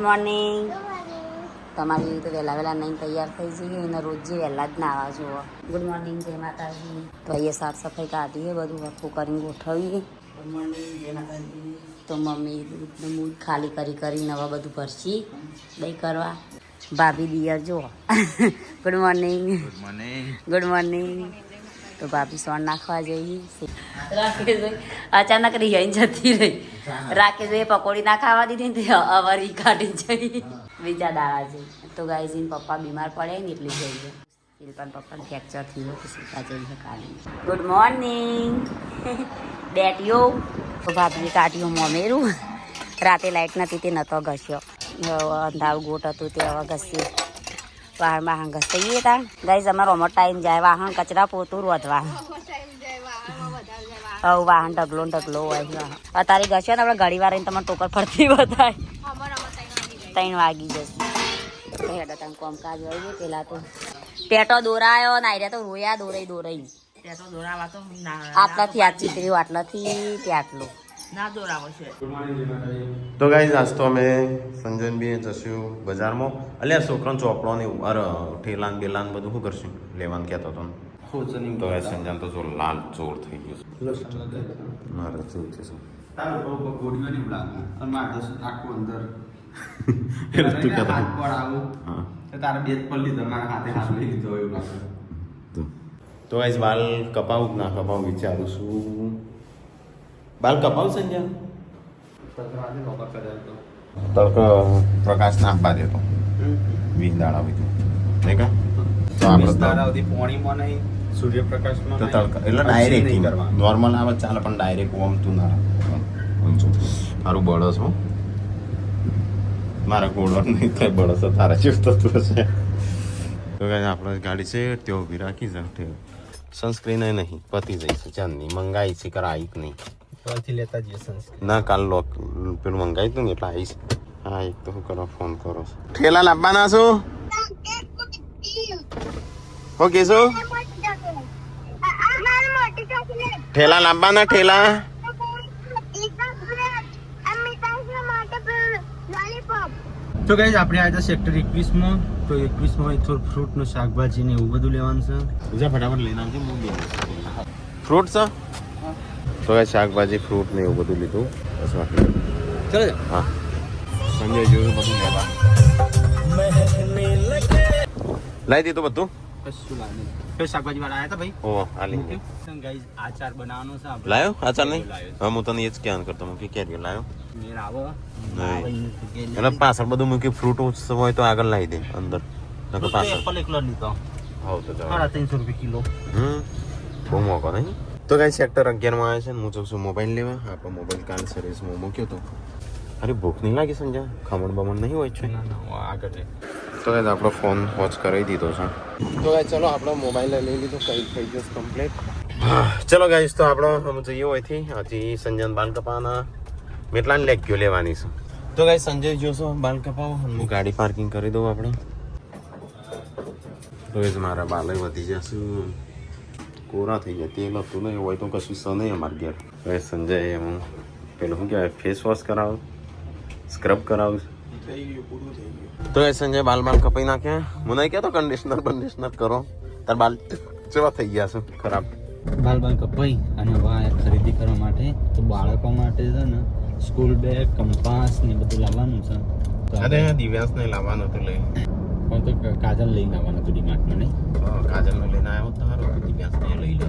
Morning. તમારી તો વહેલા વહેલા નહીં તૈયાર થઈ જઈએ અને રોજ જે વહેલા જ નાવા જુઓ. ગુડ મોર્નિંગ, જય માતાજી. તો અહીંયા સાફ સફાઈ કાઢીએ, બધું વખું કરીને ગોઠવીએ. ગુડ મોર્નિંગ, જય માતાજી. તો મમ્મી દૂધનું મૂળ ખાલી કરી નવા બધું ભરશી દહીં કરવા. ભાભી દિયર જુઓ. Good morning. Good morning. Good morning. તો ભાભી સોન નાખવા જઈએ. રાકેશભાઈ અચાનક રિહાઈને જતી રહી. રાકેશભાઈ પકોડી ના ખાવા દીધી ને અવારી કાઢી જઈ બીજા દાડા જઈ. તો ગાઈઝીને પપ્પા બીમાર પડે ને એટલી જઈએ. શિલ્પાન પપ્પાને ફ્રેક્ચર થયું તો શિલ્પા જઈએ કાઢી. Good morning. બેટીઓ. તો ભાભીએ કાઢ્યું મોમેરું. રાતે લાઇટ નથી તે નહોતો ઘસ્યો. અંધારું ગોટ હતું તે હવે ઘસ્યું. વાહન ઘસીએ તા ગાઈઝ. અમારો અમર ટાઈમ જાય વાહન કચરા પોતું રોધવા. હવે વાહન ઢગલો હોય. અત્યારે ઘસ્યો ને આપણે ઘડી વાર તમારે ટોકર ફરતી બતાય 3 વાગી જશે. હેડો તમે કોમકાજ હોય ગયું. પેલા તો પેટો દોરાયો ને આર્યા તો રોયા દોરાઈ પેટો દોરાવા તો આટલાથી આ ચીતર્યું આટલાથી તે આટલું ના દોરાવો છે. તો ગાઈઝ આજ તો અમે સંજયનબી જશું બજારમાં. અલ્યા છોકરાનો ચોપડો ને ઠેલાન બેલાન બધું શું કરશું લેવાનું કહેતો હતો. તો સંજયન તો જો લાલ ચોર થઈ ગયું છે. મારે શું છે શું તો ગાઈઝ બાલ કપાવું ના કપાવું વિચારું છું. બાલ કપાવ સંજય તડકો પ્રકાશ ના આપવા દેતો 20 દાડા બીજું નહીં કા તો આપણે સૂર્યપ્રકાશમાં તો તડકા એટલે ડાયરેક્ટ નોર્મલ આવે ચાલે પણ ડાયરેક્ટ ઓમ તું ના મારું બળસ હો મારા ગોળો નહીં થાય બળસ તારા જેવું થતું હશે. તો કાંઈ આપણે ગાડી છે તે ઊભી રાખી છે. સનસ્ક્રીન નહીં પતી જાય છે ચાંદની મંગાઈ છે કરાઈ નહીં લેતા જઈએ ના કાલ લોક પેલું મંગાવી તું ને એટલે આવીશ. હા એક તો શું કરો ફોન કરો ઠેલા લાવવાના છો ઓકે શું ઠેલા લાવવાના ઠેલા તો ગાઈઝ આપણે આવ્યા સેક્ટર 21 માં. તો 21 માં થોડું ફ્રૂટ નું શાકભાજી ને એવું બધું લેવાનું છે. બીજા ફટાફટ લઈને આવજો ફ્રૂટ છે તો કાંઈ શાકભાજી ફ્રૂટ ને એવું બધું લીધું બસ બાકી ચાલો હા સંજય જોયું બધું લેવા લાવી દીધું બધું. કશું લાગે તો શાકભાજી વાળા આવ્યા હતા ભાઈ. ઓ આલી ગાઈઝ આચાર બનાવવાનો છે આપણે. લાયો આચાર નહીં હા હું તને એ જ કહેવાનું કરતો હું કે ક્યારે લાયો મેર આવો નહીં એટલે પાછળ બધું મૂકી ફ્રૂટ હોય તો આગળ લાવી દે અંદર નકર પાછળ એપલ એકલો લીધો હા તો ચાલો 350 રૂપિયા કિલો. બહુ મોંઘો નહીં. તો કાંઈ સેક્ટર 11 માં આવે છે ને હું જઉં છું મોબાઈલ લેવા. આપણો મોબાઈલ કાલ સર્વિસમાં મૂક્યો હતો. અરે ભૂખ નહીં લાગી સંજય ખમણ બમણ નહીં હોય છે આગળ તો કાંઈ આપણો ફોન વોચ કરાવી દીધો છે. તો કાંઈ ચલો આપણો મોબાઈલ લઈ લીધો કઈ થઈ ગયો કમ્પ્લીટ. ચલો ગાઈશ તો આપણો અમે જઈએ હોયથી હજી સંજયન બાલ કપાવાના મેટલાને લેગ ગયો લેવાની છે. તો ગાઈશ સંજય જોશો બાલ કપાવો હું ગાડી પાર્કિંગ કરી દઉં આપણે. તો એ જ મારા બાલે વધી જશે કોરા થઈ જાય તેલ હતું નહીં હોય તો કશું સ નહીં અમારે ઘેર. હવે સંજય હું પેલું શું કહેવાય ફેસ વોશ કરાવું સ્ક્રબ કરાવું તો એ સંજય બાલ કપાઈ નાખ્યા. હું નહીં કહેતો કન્ડિશનર કરો તાર બાલ કેવા થઈ ગયા છે ખરાબ. બાલ કપાઈ અને ખરીદી કરવા માટે તો બાળકો માટે છે ને સ્કૂલ બેગ કંપાસ ને બધું લાવવાનું છે. અરે દિવ્યાસ ને લાવવાનું હતું લઈ પણ તો કાજલ લઈને આવવાનું હતું ડીમાર્ટમાં નહીં. કાજલ ને લઈને આવ્યો તો સારું દિવ્યાસ ને લઈ લો.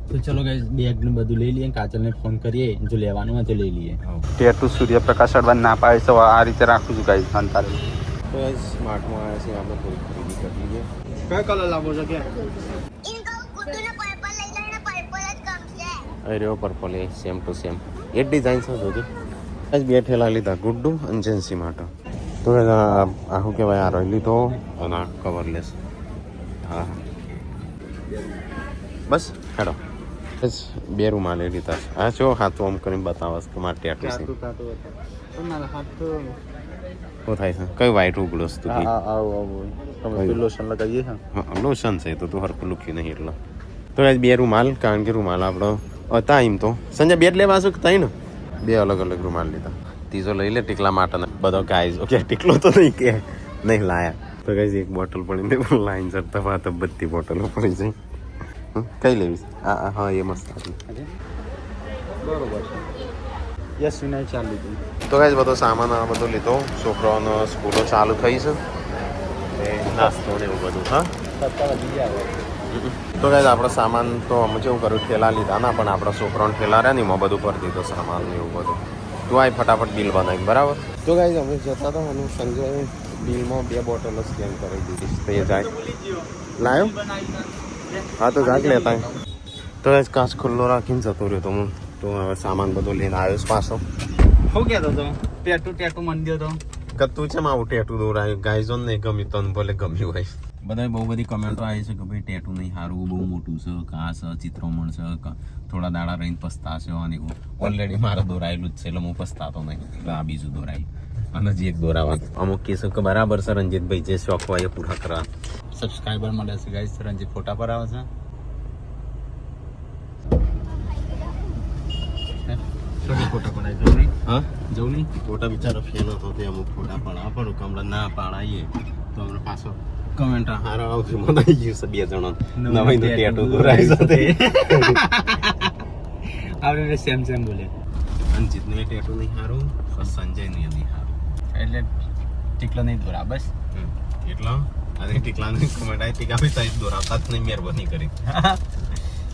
તો ચલો ગાઈસ બેગ ને બધું લઈ લઈએ. કાજલને ફોન કરીએ જો લેવાનું હોય તો લઈ લઈએ. ટેટુ સૂર્યપ્રકાશ અડવાનું ના પાડે તો આ રીતે રાખું છું ગાઈસ અંતારે. તો સ્માર્ટમાં આવ્યા છે આપણે થોડી ખરીદી કરી લઈએ. કયો કલર લાવો છો કે અરે પર્પલ એ સેમ ટુ સેમ એ ડિઝાઇન છે જોજો. બે ઠેલા લીધા ગુડ્ડુ અને જેન્સી માટે. તો આ શું કહેવાય આ રોઈ લીધો અને આ કવરલેસ. હા બસ હેડો બસ 2 રૂમાલ એ લીધા. હા જો હાથ આમ કરીને બતાવસ કે મારે ટેટુ છે શું થાય છે કઈ વાઈટ ઉગડોસ તું લોશન લગાવીએ લોશન છે તો તું હરખું લૂક્યું નહીં એટલે. તો 2 રૂમાલ કારણ કે રૂમાલ આપણો હતા એમ તો સંજય 2 લેવા છું કે 3 2 અલગ અલગ રૂમાલ લીધા. ભત્રીજો લઈ લે ટીકલા માટે બધો ગાય ઓકે ટીકલો તો નહીં કે નહીં લાયા તો ગાઈઝ એક બોટલ પડી ને લાઈન ચડતા વાત બધી બોટલો પડી જાય કઈ લેવી હા એ મસ્ત હતી બરોબર છે યસ વિનય ચાલુ હતું તો ગાઈઝ બધો સામાન આ બધો લીધો છોકરાઓનો સ્કૂલો ચાલુ થઈ છે એ નાસ્તો ને એવું બધું હા તો ગાઈઝ આપણો સામાન તો અમે કેવું કર્યું ઠેલા લીધા ના પણ આપણા છોકરાઓને ઠેલા રહ્યા ને એમાં બધું ભરી દીધો સામાન ને એવું બધું તું આય ફટાફટ બિલ બનાવી બરાબર તો ગાઈઝ અમે જતા હતા અને સંજય બિલમાં 2 બોટલો સ્કેન કરી દીધી તો એ જાય લાયો હા તો જાગ લેતા તો ગાઈઝ કાચ ખુલ્લો રાખીને જતો રહ્યો તો હું તો હવે સામાન બધું લઈને આવ્યો છું પાછો શું કહેતો હતો ટેટુ મંડ્યો તો કે તું છે આવું ટેટુ દોરાયું ગાઈઝો ને ગમ્યું તને ભલે ગમ્યું હોય બધા બહુ બધી કમેન્ટો આવી છે કે ભાઈ ટેટુ નહીં સારું બહુ મોટું છે કા છે ચિત્રોમણ છે થોડા દાડા રહીને પસ્તાશે અને ઓલરેડી મારે દોરાયેલું જ છે એટલે હું પસ્તાતો નહીં એટલે આ બીજું દોરાયું અને હજી એક દોરાવાનું અમુક કેસો કે બરાબર છે રંજીતભાઈ જે શોખ હોય એ પૂરા કરવા સબસ્ક્રાઈબર મળે છે ગાઈસ રંજીત ફોટા પર આવે છે ફોટા પડાય જવું નહીં હા જવું નહીં ફોટા બિચારો ફેલ હતો તે અમુક ફોટા પડા પણ કમળા ના પાડાઈએ તો અમને પાછો કમેન્ટ હારો આવશે મને આવી ગયું છે 2 જણા નવાઈ નો ટેટુ દોરાઈ સાથે આપણે સેમ બોલે અંજિત નું ટેટુ નહીં હારું સંજય નું નહીં હારું એટલે ટીકલો નહીં દોરા બસ એટલા અને ટીકલાની કમેન્ટ આવી ટીકા બી સાઈઝ દોરાવતા જ નહીં મહેરબાની કરી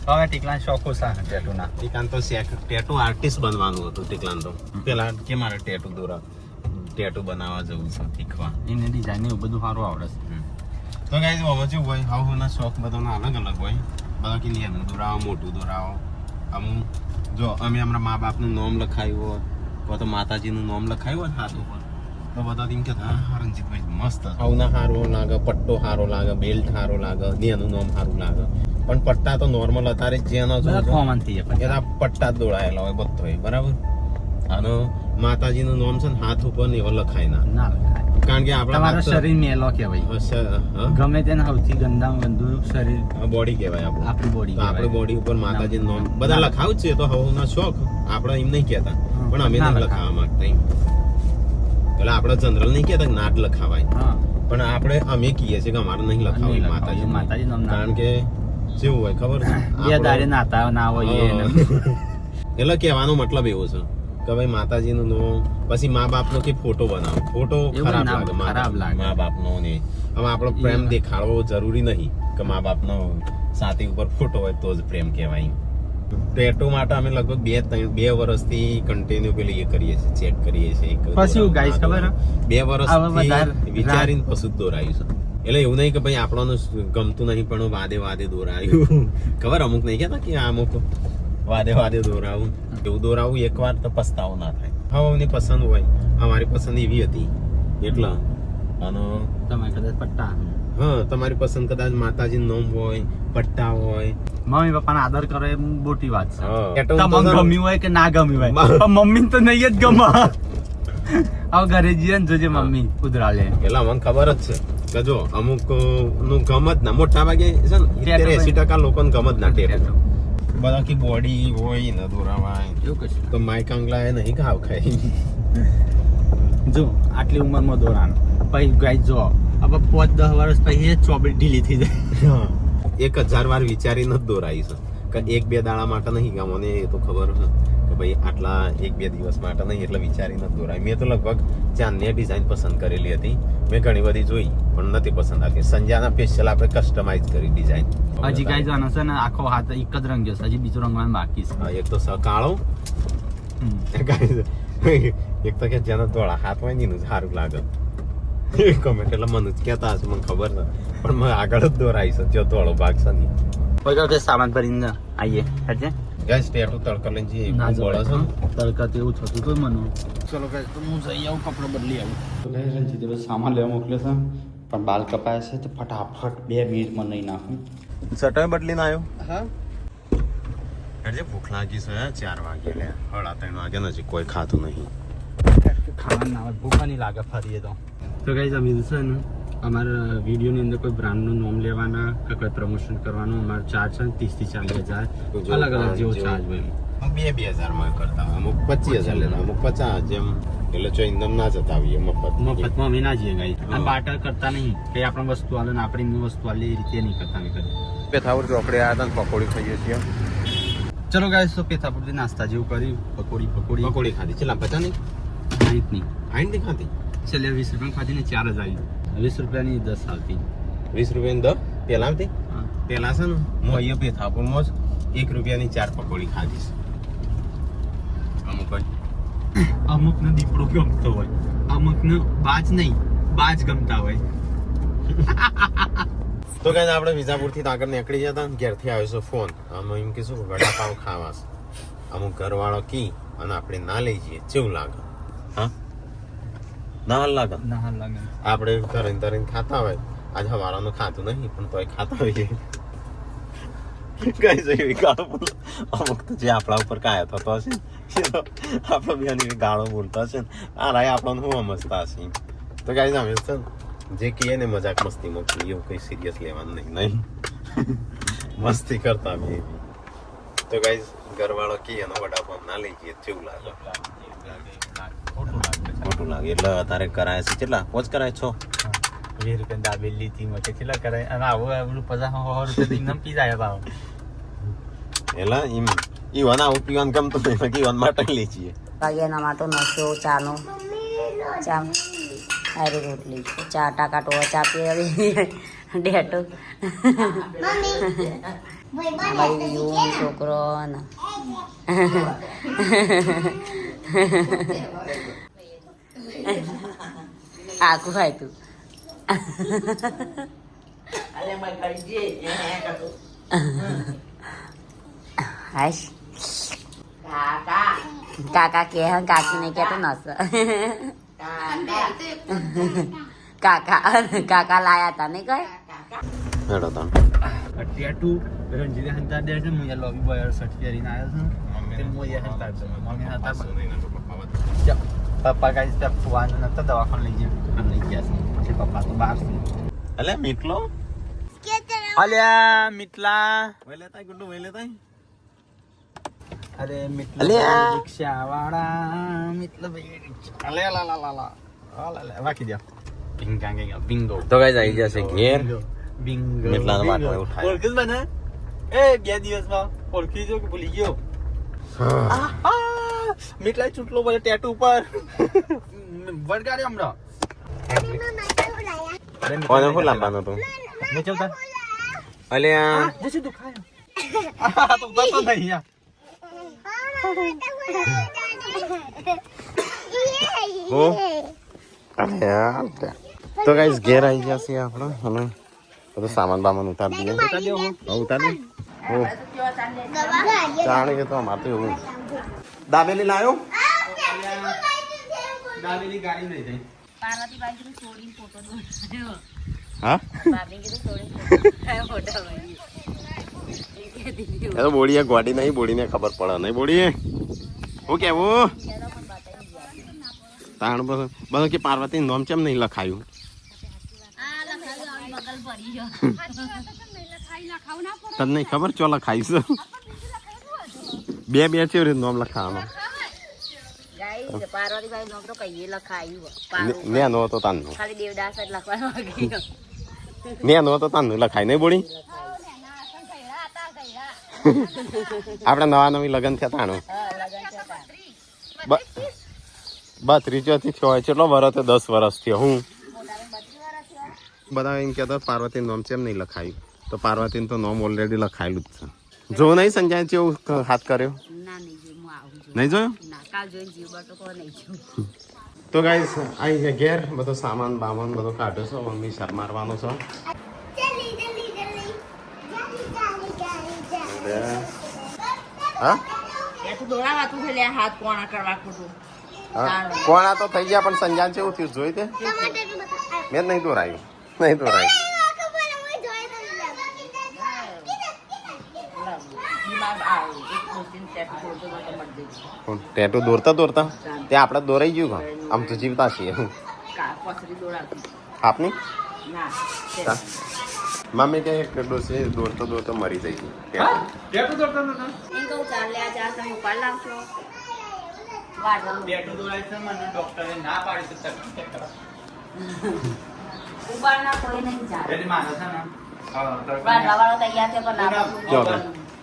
હવે ટીકલા શોખો છે ટેટુના ટીકાન તો ટેટુ આર્ટિસ્ટ બનવાનું હતું ટીકલાન તો પેલા કે મારે ટેટુ ટેટુ બનાવવા જવું છે શીખવા એને ડિઝાઇન એવું બધું સારું આવડે છે તો ગાઈઝ હવે શું હોય હાઉના શોખ બધાના અલગ અલગ હોય બધા કે નાનું દોરાવો મોટું દોરાવો અમુક જો અમે અમારા મા બાપનું નામ લખાયું હોય અથવા તો માતાજીનું નામ લખાયું હોય હાથ ઉપર તો બધા એમ કે હા રંજીતભાઈ મસ્ત હાઉના સારો લાગે પટ્ટો સારો લાગે બેલ્ટ સારો લાગે એનું નામ સારું લાગે પણ પટ્ટા તો નોર્મલ અત્યારે જેનો કોમન થઈ જાય એના પટ્ટા જ દોડાયેલા હોય બધો હોય બરાબર અને માતાજીનું નામ છે ને હાથ ઉપર ને એવો લખાય ના લખાય કારણ કે આપણા શરીર મેલો કહેવાય ગમે તેને સૌથી ગંદામાં ગંદુ શરીર બોડી કહેવાય આપણી બોડી આપણી બોડી ઉપર માતાજીનું નામ બધા લખાવું છે તો હવના શોખ આપણે એમ નહીં કહેતા પણ અમે નહીં લખાવા માંગતા એમ એટલે આપણે જનરલ નહીં કહેતા નાટ લખાવાય પણ આપણે અમે કહીએ છીએ કે અમારે નહીં લખાવું માતાજી કારણ કે શું હોય ખબર છે નાતા ના હોય એટલે કહેવાનો મતલબ એવો છે કે ભાઈ માતાજીનું નામ પછી મા બાપનો કે ફોટો બનાવો ફોટો ખરાબ લાગે મા બાપનો ને હવે આપણો પ્રેમ દેખાડવો જરૂરી નહીં કે મા બાપનો છાતી ઉપર ફોટો હોય તો જ પ્રેમ કહેવાય ટેટુ માટે અમે લગભગ 2 વર્ષથી કન્ટિન્યુ પેલી એ કરીએ છીએ ચેક કરીએ છીએ પછી ગાઈસ ખબર 2 વર્ષથી વિચારીને પછી દોરાયું છે એટલે એવું નહીં કે ભાઈ આપણને ગમતું નહીં પણ વાદે દોરાયું ખબર અમુક નહીં કહેતા કે અમુક વાદે દોરાવું એવું દોરાવું એકવાર તો પસ્તાવો ના થાય હવાની પસંદ હોય અમારી પસંદ એવી હતી એટલા અને તમારે કદાચ પટ્ટા હા તમારી પસંદ કદાચ માતાજી નામ હોય પટ્ટા હોય મમ્મી પપ્પાનો આદર કરે એ મોટી વાત છે તમને ગમ્યું હોય કે ના ગમ્યું હોય પણ મમ્મી તો નહીં જ ગમે હવે ઘરે જઈએ ને જોજે મમ્મી કુદરા લે એટલે મને ખબર જ છે કે જો અમુક નું ગમ જ ના મોટા ભાગે છે ને 80% લોકોને ગમ જ ના ટેટુ બધા की બોડી હોય ને દોરાવાય એવું કશું તો માય કાંગલા એ નહીં ખાવ ખાઈ જો આટલી ઉંમરમાં દોરાન પછી ગાઈ જો હવે 5-10 વર્ષ પછી એ ચોબડી ઢીલી થઈ જાય 1000 વાર વિચારીને જ દોરાઈ છે કે 1-2 દાડા માટે નહીં ગમો ને એ તો ખબર છે કે ભાઈ આટલા 1-2 દિવસ માટે નહીં એટલે વિચારીને જ દોરાય મેં તો લગભગ ચાંદની ડિઝાઇન પસંદ કરેલી હતી મેં ઘણી બધી જોઈ પણ નથી પસંદ આવી સંજ્ઞાના સ્પેશિયલ આપણે કસ્ટમાઇઝ કરી ડિઝાઇન હજી ગાઈ જાનો છે ને આખો હાથ એક જ રંગ છે હજી બીજો રંગવાનું બાકી છે એક તો કાળો એક તો કે જેનો ધોળા હાથ હોય ને એનું સારું લાગે કમેન્ટ એટલે મને જ કહેતા હશે મને ખબર છે પણ મેં આગળ જ દોરાઈ છે જો ધોળો ભાગ છે ને પછી સામાન ભરીને આવીએ હજે ગાઈસ ટેટુ તડકા લઈને જઈએ બહુ બળો છે તડકા તો એવું થતું તો મને ચલો ગાઈસ તો હું જઈ આવું કપડાં બદલી આવું તો ગાઈસ રંજીત સામાન લેવા મોકલ્યો છે પણ બાલ કપાયા છે તો ફટાફટ 2 મિનિટમાં નહીં નાખું શર્ટ બદલીને આવ્યો હા એટલે ભૂખ લાગી છે 4 વાગે લે 3:30 વાગે નથી કોઈ ખાતું નહીં ખાવાનું ના ભૂખ નહીં લાગે ફરીએ તો ગાઈસ અમે છે ને અમારા વિડીયોની અંદર કોઈ બ્રાન્ડનું નામ લેવાના કે કોઈ પ્રમોશન કરવાનું અમારો ચાર્જ છે 30 થી 40 હજાર અલગ અલગ જેવો ચાર્જ હોય 2,000 માં કરતા હોય. અમુક 25,000 લેતા, અમુક 50 જેમ. એટલે જો ઇન્દમ ના જતા આવીએ મફતમાં અમે ના જઈએ ગાઈ. આ બાટર કરતા નહીં કે આપણે વસ્તુ આલે ને આપણે એમની વસ્તુ આલે એ રીતે નહીં કરતા અમે કરીએ. પેથાપુર ચોકડે આવ્યા હતા ને પકોડી ખાઈએ છીએ. ચલો ગાઈસ, તો પેથાપુરથી નાસ્તા જેવું કર્યું. પકોડી ખાધી છેલ્લા 50 નહીં 60 ની 60 ની ખાધી. છેલ્લે 20 રૂપિયા ખાધી ને 4 જ આવી. 20 રૂપિયાની 10 આવતી. 20 રૂપિયાની 10 પેલા આવતી. પેલા છે ને હું અહીંયા પેથાપુરમાં જ 1 રૂપિયાની 4 પકોડી ખાધીશ. અમુક ને દીપડો ગમતો હોય, અમુક ને બાજ નહીં, બાજ ગમતા હોય. તો કઈ આપણે વિજાપુર થી આગળ નીકળી જતા ઘેરથી આવ્યો છે ફોન. આમાં એમ કીધું કે વડાપાવ ખાવા છે. અમુક ઘરવાળો કી અને આપણે ના લઈ જઈએ કેવું લાગે? હા, ના લાગે. આપણે તરીને ખાતા હોય. આજે હવારાનું ખાતું નહીં પણ તોય ખાતા હોઈએ. કઈ જઈએ ગાળો બોલો. અમુક તો જે આપણા ઉપર કાયો થતો હશે આપણે બેની ગાળો બોલતા હશે ને આ રાય આપણને હું સમજતા હશે. તો કઈ અમે છે જે કહીએ ને મજાક મસ્તી મૂકી એવું કઈ સિરિયસ લેવાનું નહીં. મસ્તી કરતા બી. તો ગાઈઝ ઘરવાળો કહીએ ને વડાપાવ ના લઈ જઈએ કેવું લાગે? ખોટું લાગે. એટલે તારે કરાય છે કેટલા? 5 કરાય 6 20 રૂપિયા દાબેલી થી મચે કેટલા કરાય? અને આવું આપણું 50 રૂપિયા પી જાય ભાવ. એટલે ઈવન આવું પીવાનું ગમતું નહીં, ઈવન માટે લઈ જઈએ. વાગ્યાના માટો નશો ચાનો ચા સારી રોટલી ચા ટાકા ટોવા ચા પીએ ડેટો ભાઈ છોકરો ને આખું ખાય તું. હાશ કાકા કે કાકી ને કે તો નસ કાકા લાયા તા ને કઈ હેડો તા ટેટુ રંજીને હંતા દે છે. મુયા લોબી બોય સર્ટિફિકેટ લઈને આવ્યો છું. તે મુયા હંતા છે. મમ્મી હંતા પપ્પા ગાઈસ તે ફુવાન નતા દવાખાને લઈ ગયા. લઈ ગયા છે પછી પપ્પા તો બહાર છે. અલે મીટલો અલ્યા મિટલા વેલેતા ગુડ્ડુ વેલેતા. અરે મિટલા રિક્ષા વાળા મિટલા ભાઈ રિક્ષા અલે લા લા લા લા અલે વાકી દે પિંગાંગે બિંગો. તો ગાઈસ આવી જશે ઘેર. બિંગો મિટલાનો વાટો ઉઠાય. ઓળખી બને એ 2 દિવસમાં ઓળખી જો કે ભૂલી ગયો. મિટલા ચૂંટલો બોલે ટેટુ ઉપર વડગાડે હમણાં. કોને ફૂલ લાંબાનો તું? મે ચલતા અલ્યા જશે દુખાયો તો બતો નહીં યાર. ઓ અલ્યા તો ગાઈસ ઘેર આવી જશે આપણે અને બધો સામાન બામાન ઉતાર દઈએ. ઉતાર દે. ઓ ચાણે કે તો અમાર તો એવું દાબેલી લાયો. દાબેલી ગાડી નહીં થઈ. પાર્વતીબાઈ કીધું છોડીને ફોટો દોડાયો. હા બાબી કીધું છોડીને ફોટો દોડાયો. એ તો બોડીએ ગોડી નહીં, બોડીને ખબર પડે નહીં. બોડીએ હું કેવું તાણ બધું કે પાર્વતી નોમ કેમ નહીં લખાયું? તને નહીં ખબર ચો લખાઈશ? બે છે નોમ લખાવાનું. પાર્વતીબાઈ નો તો કઈ લખાયું ને નો તો તાનનું ખાલી દેવદાસ જ લખવાનું બાકી. ને નો તો તાનનું લખાય નહીં બોડી. આપણે નવી લગ્ન થયા તાણું 32 થી થયો હોય. કેટલો વર્ષ? 10 વર્ષ થયો. હું બધા એમ કહેતો પાર્વતી નોમ કેમ નહીં લખાયું? તો પાર્વતી તો નોમ ઓલરેડી લખાયેલું જ છે. જો નહીં સંજય કેવું હાથ કર્યો? નહીં જોયો? તો ગાઈસ અહીં છે ઘેર. બધો સામાન બામાન બધો કાઢ્યો છો. મમ્મી સર મારવાનો છો. હા કોણા તો થઈ ગયા પણ સંજાન કેવું થયું જોઈ તે? મેં નહીં દોરાયું. ટેટુ દોરતા તે આપણે દોરાઈ ગયું. આમ તો જીવતા છીએ. આપની મમ્મી કે ડોસે દોડતો દોડતો મરી જઈ ટેટુ દોડતો નતો એમ કહું ચાલે આ ચાર તમે ઉપાડ લાવશો વાટવાનું ટેટુ દોડાય છે મને ડોક્ટરે ના પાડી તો ચેક કરા ઉપાડના કોઈ નહીં ચાલે એટલે માનો છે ને વાટવા વાળો તૈયાર છે પણ ના જો.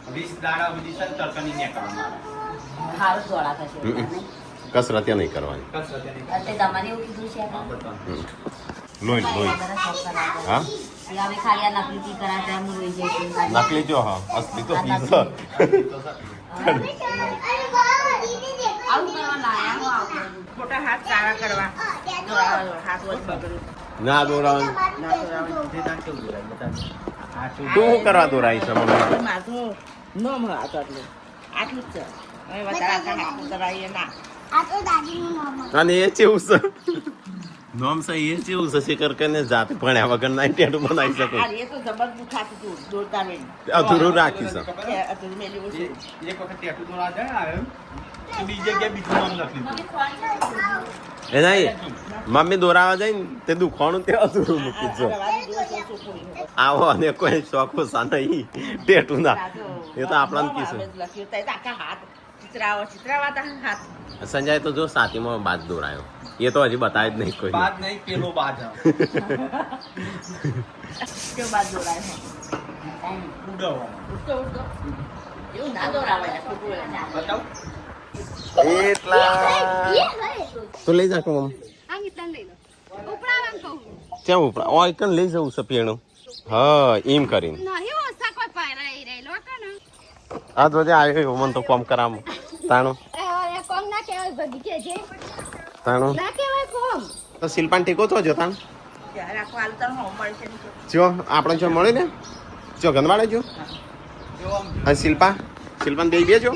20 દાડા સુધી સર તરકની ને કરવાનું હારું દોડા થશે કસરત નહીં કરવાની કસરત એની તે તમારે એવું કીધું છે આ બતાવો લોહી હા હવે ખાલી આ નકલી કરાતે એમ રોઈ જઈશું નકલી જો હા અસલી તો ફીસ આવું કરવા લાયા હો આવું ખોટા હાથ સારા કરવા હાથ વચ બગડ્યું ના દોરાવાનું ના દોરાવાનું. જે તાન કેવું દોરાય બતા આ શું તું શું કરવા દોરાઈ છે મમ્મી માથું નોમ હાથ આટલું આટલું જ છે હવે વધારે આખા હાથ કરાવીએ ના અને એ ચેવું છે નોમ છે એ ચેવું છે શિખર કરીને જાતે ભણ્યા વગર ના ટેટુ બનાવી શકો આ એ તો જબર દુખાતું હતું દોડતા વેળી. અધૂરું રાખ્યું છે એ અધૂરું મેલી ઓછું. એક વખત ટેટુ દોડા જાય ને આવ્યો તો બીજી જગ્યાએ બીજું નામ લખી દીધું એ નહીં મમ્મી દોરાવા જાય ને તે દુખાણું તે અધૂરું મૂકી જો રવાની દિવસ ઓછું પૂરી હોય. આવો અને કોઈ શોખ ઓછા નહીં ટેટુ ના એ તો આપણાને કીધું આવે જ લખ્યું. તો એ તો આખા હાથ ચિતરાવાતા હાથ સંજય તો જો સાતીમાં બાદ દોરાયો એ તો હજી બતાવે જ નહીં કોઈ બાદ નહીં પેલો બાદ કેવું બાદ દોડાય છે. ઉડાવવાનો ઉઠતો ઉઠતો એવું ના દોડાવાય ખોટું હોય. બતાવ એટલા તો લઈ જા મમ્મી ક્યાં ઉપરા ઓય કન લઈ જવું છે પેણું હા એમ કરીને આ તો જે આવ્યો મને તો કોમ કરામ તાણું તાણું તો શિલ્પાન ટેકો તો જો તાણ ત્યારે આખું હાલ તો હોમ મળશે ને તો. જો આપણે જો મળે ને જો ગંદવાડે જો હા શિલ્પાન બે જો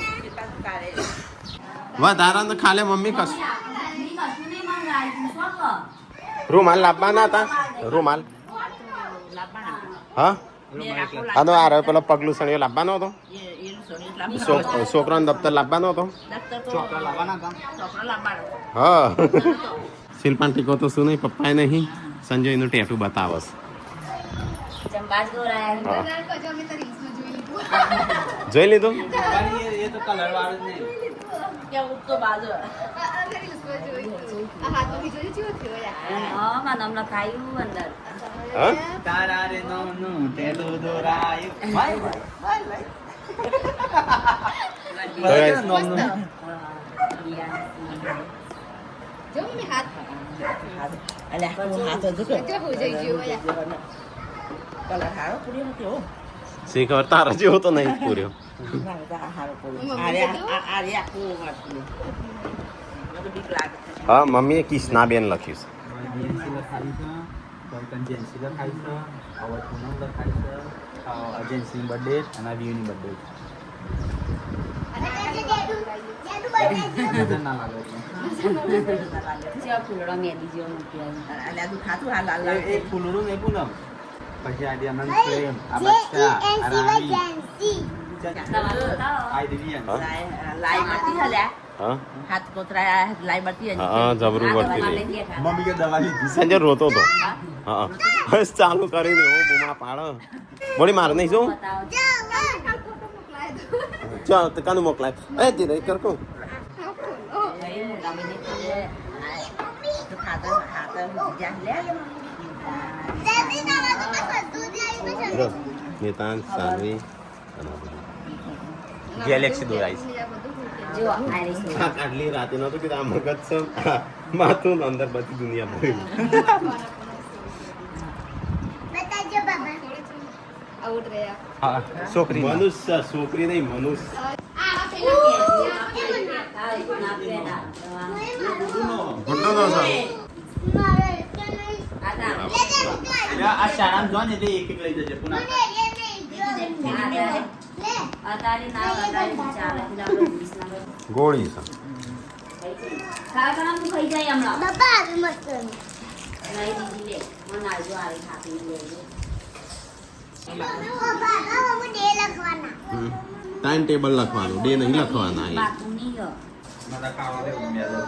વધારા તો ખાલે મમ્મી કશું રૂમાલ લાવવાના હતા રૂમાલ હા આ તો આ પેલો પગલું સણિયો લાવવાનો હતો એનું સોની એટલા બધા છોકરાનો દફતર લાવવાનો હતો દફતર તો ચોકડા લાવવાના હતા ચોપડો લાવવાનો. હા શિલ્પાન ટીકો તો શું નહીં પપ્પાએ નહીં સંજયનું ટેટુ બતાવસ ચંબાજ દોરાયા જોઈ લીધું એ તો કલર વાળું જ નહીં ત્યાં ઉઠતો બાજુ હા મારું નામ લખાયું અંદર હા તારા રે નોનું ટેટુ દોરાયું ભાઈ ભાઈ અલ્યા હું હાથ હજુ કર. કલર હારો પૂર્યો નથી હો. શીખર તારા જેવો તો નહીં પૂર્યો ના, તો આ હારો પૂર્યો. આ રે આખું વાંચું. મને તો બીક લાગે છે. હા મમ્મીએ કિષ્નાબેન લખ્યું જેન્સી લખાઈ છે કોઈકન જેન્સી લખાઈ છે હવે પૂનમ લખાઈ છે જેન્સીની બર્થડે અને આ વ્યુની બર્થડે ના લાગે જ્યાં ફૂલડો મેદી જેવો મૂક્યો અલ્યા દુખાતું હાલ હાલ લાગે. એ ફૂલનું નહીં પૂનમ પછી આદિ અનંત પ્રેમ આ બચ્ચા આ રાણી તમારું બતાવો આ દિવ્યાન લાઈ મળતી છે અલ્યા. હા હાથ કોતરા લાઈ મળતી છે. હા જબરું પડતી તમારે રહી બેઠા મમ્મી કે દવા લીધી સંજય રોતો તો હા બસ ચાલુ કરીને એવો બુમા પાડો બોલી મારે નહીં જોઉં બતાવો ચાલ તો કાનું મોકલાય એ ધીરે કર કહું ભાઈ મોટા બની છે તો ખાતર ખાતર જ્યાં લે. નિતાન સાનવી ગેલેક્સી દોરાઈ જો આઈરિસ આટલી રાતે નતું કે આ મગજ છે માથું ને અંદર બધી દુનિયા ભરી હા છોકરી મનુષ્ય છોકરી નહીં મનુષ્ય ગુડ્ડો તો આ શાળામાં જો ને એટલે એક એક લઈ જજે પુના ગોળી છે ખાઈ જાય હમણાં ટાઈમ ટેબલ લખવાનું ડે નહીં લખવાના એ મારા ખાવા દે મેલો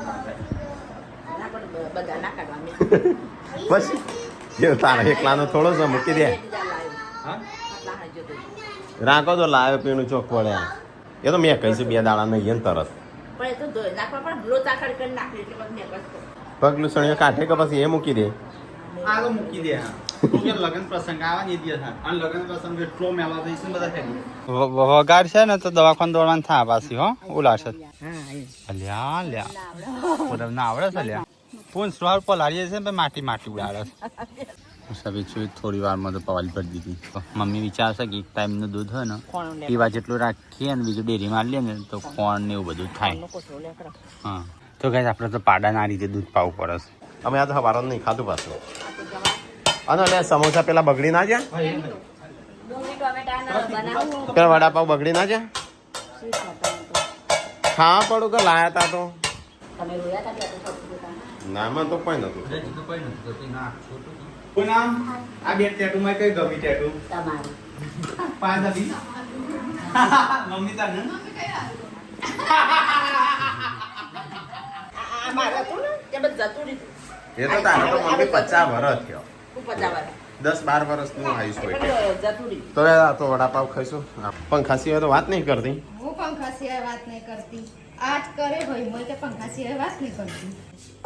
બધા ના કાઢવા. પછી એ તારા એકલાનો થોડો છે મૂકી દે હા આટલા હાજર તો રાખો તો લાવે પીણું ચોક પડ્યા એ તો મેં કહીશું 2 દાડા નહીં તરત પણ એ તો ધોઈ નાખવા પણ લોટ આખડ કરી નાખે એટલે પછી મેં બસ પગલું સણિયો કાઢે કે પછી એ મૂકી દે આ તો મૂકી દે હા કે લગન પ્રસંગ આવા ને દિવસ અને લગન પ્રસંગ એટલો મેળા થઈશું બધા થઈ વગાડ છે ને તો દવાખાને દોડવાનું થાય પાછી હો ઉલાશે હા અલ્યા લ્યા પૂરબ ના આવડે છે લ્યા પૂન સ્વાલ પલાળીએ છે ને માટી માટી ઉડાડે છે સબી છું થોડી વારમાં તો પવાલી ભરી દીધી મમ્મી વિચારશે કે એક ટાઈમનું દૂધ હોય ને પીવા જેટલું રાખીએ ને બીજું ડેરીમાં લઈએ ને તો કોણ ને એવું બધું થાય હા તો ગાઈસ આપણે તો પાડાના આ રીતે દૂધ પાવું પડે છે અમે આ તો હવારો નહીં ખાધું પાછું અને એટલે સમોસા પેલા બગડી ના જ્યાં ડુંગળી ટોમેટા બનાવું પેલા વડાપાવ બગડી ના જ્યાં ખાવા પડું કે લાયા તા તો તમે રોયા હતા કે નામાં તો કોઈ નતું પૂનમ આ બે ટેટુ માં કઈ ગમી ટેટુ તમારું પાંચ હતી મમ્મી તાર ને આ મારે હતું ને તે બધું જતું રહ્યું એ તો તારે તો મમ્મી 50 વર્ષ થયો હું પચાવા 10-12 વર્ષનું આયુષ હોય પણ જતું રહ્યું તો આ તો વડાપાવ ખાઈશું પંખા સિવાય તો વાત નહીં કરતી હું પંખા સિવાય વાત નહીં કરતી આજ કરે ભાઈ મોય કે પંખા સિવાય વાત નહીં કરતી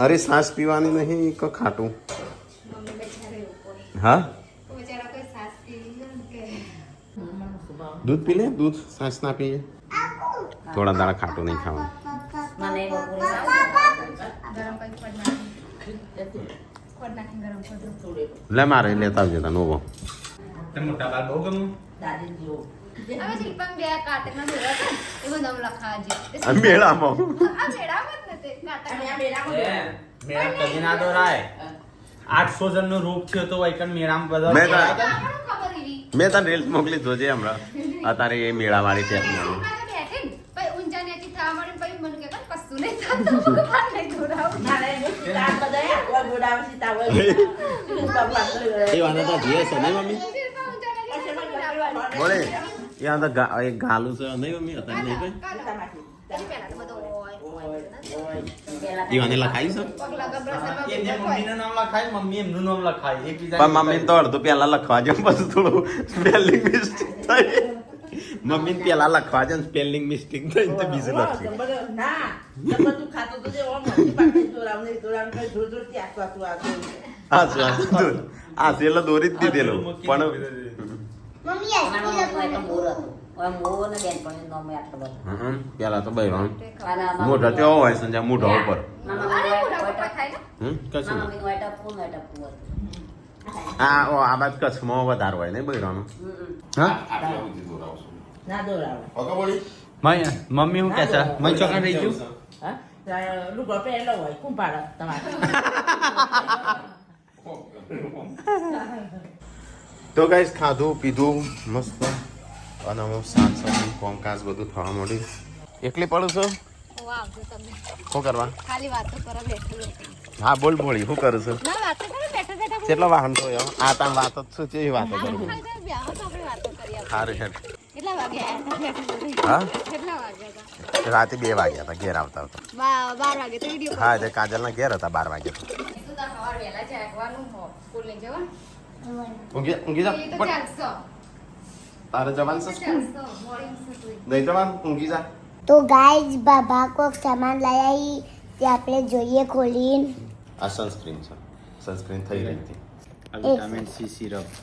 અરે સાસ પીવાની નહીં કે ખાટું મમ્મી બેચારે ઉપર હા બેચારા કોઈ સાસ પીવી ને કે દૂધ પી લે દૂધ સાસ ના પીએ થોડા દાડા ખાટું નહીં ખાવાનું મને બપોરે ગરમ કરી પડ નાખી ગરમ કરી દો લે મારે લેતા આવજો તા નોવો તે મોટા બાલ બહુ ગમું દાદી જો હવે શિલ્પમ બે કાટકના ભેગા હતા એ બધા લખાજે આ મેળામાં આ મેળામાં જ નથી અને આ કાટક મેળામાં મેળા કદી ના દોરાય 800 જણનો રોગ થયો તો વૈકન મેળામાં બધા મેં તો- ખબર એવી મેં તને રીલ્સ મોકલી જોજે હમણાં અત્યારે એ મેળાવાળી ટેકનોલોજી પછી ઊંચા નીચી થવા માંડી પછી મને કે કશું નહીં થતું બહાર નહીં દોડાવું મારે સીતા બધાય ઓર ગોડાવ સીતા હોય એ વાંધો તો જીએ છે નહીં મમ્મી બોલે એ આ તો એક ગાલું છે નહીં મમ્મી અત્યારે નહીં કઈ એ વાને લખાઈ છે એને મમ્મીનું નામ લખાય મમ્મી એમનું નામ લખાય એકબીજા પણ મમ્મી તો અડધું પેલા લખવા જો પછી થોડું સ્પેલિંગ મિસ્ટેક થઈ મમ્મી પેલા લખવા છે સ્પેલિંગ મિસ્ટેક થઈ તો બીજું લખ્યું ના બધું ખાતું તો જે ઓમ મમ્મી પાસે દોરાવ નહીં દોરાવ કઈ જોર જોર થી આસવા આ હા શું આ સેલો દોરી જ દીધેલું પણ મોર ને બેન પણ નો મેં આટલો બધો પેલા તો બૈરાણ અને મોઢો તેવો હોય સંજા મોઢો ઉપર કશું મમ્મી નો આટા પૂન આ આ બાદ કચ્છમાં વધારે હોય ને બૈરાનું હા ના દોરાવ મમ્મી હું કે છે મય ચોકન રહી ગયું હા લુગડો પહેરેલો હોય કોણ પાડે તમારે તો ગાઈસ ખાધું પીધું મસ્ત અને હું શાક સબ્જી કોમકાજ બધું થવા માંડ્યું એકલી પડું છું આવજો તમે શું કરવા ખાલી વાતો કરો બેઠું હા બોલ બોલી શું કરું છું ના વાતો કરો બેઠા બેઠા કેટલો વાહન તો આ તામ વાતો જ છું કેવી વાતો કરું બ્યાહો તો આપણે વાતો કરીએ સારું છે કેટલા વાગે આયા હા કેટલા વાગ્યા હતા રાતે 2 વાગ્યા હતા ઘેર આવતા હતા 12 વાગે તો વિડીયો હા એટલે કાજલના ઘેર હતા 12 વાગ્યા તો સવાર વહેલા જાગવાનું સ્કૂલ લઈ જવાનું ઊંઘી જા એ તો પણ ચાલશો તારે જવાનું છે સ્કૂલ મોર્નિંગ સુધી નહીં જવાનું ઊંઘી જા તો ગાઈઝ બાબા કોક સામાન લઈ આવી તે આપણે જોઈએ ખોલીને આ સનસ્ક્રીન છે સનસ્ક્રીન થઈ રહી હતી વિટામિન સી સિરપ